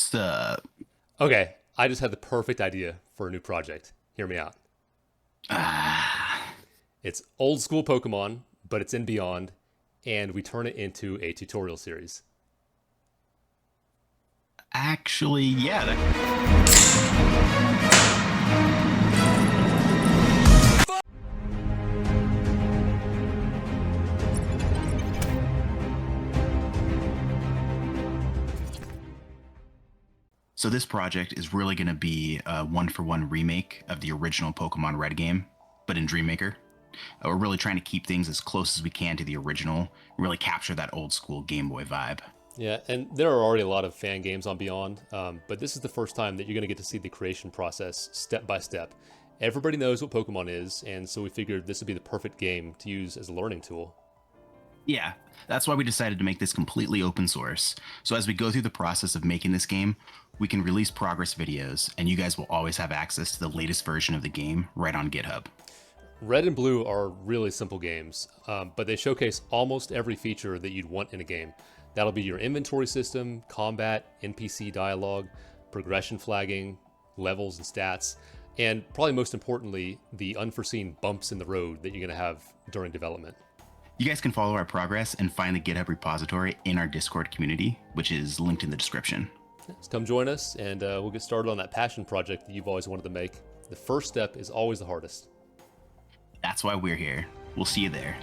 What's the... Okay, I just had the perfect idea for a new project. Hear me out. Ah, It's old school Pokemon, but it's in Beyond, and we turn it into a tutorial series. actually, yeah. So this project is really going to be a one-for-one remake of the original Pokemon Red game, but in Dreammaker. We're really trying to keep things as close as we can to the original, really capture that old school Game Boy vibe. Yeah, and there are already a lot of fan games on Beyond, but this is the first time that you're going to get to see the creation process step by step. Everybody knows what Pokemon is, and so we figured this would be the perfect game to use as a learning tool. Yeah, that's why we decided to make this completely open source. So as we go through the process of making this game, we can release progress videos, and you guys will always have access to the latest version of the game right on GitHub. Red and Blue are really simple games, but they showcase almost every feature that you'd want in a game. That'll be your inventory system, combat, NPC dialogue, progression flagging, levels and stats, and probably most importantly, the unforeseen bumps in the road that you're going to have during development. You guys can follow our progress and find the GitHub repository in our Discord community, which is linked in the description. So come join us, and we'll get started on that passion project that you've always wanted to make. The first step is always the hardest. That's why we're here. We'll see you there.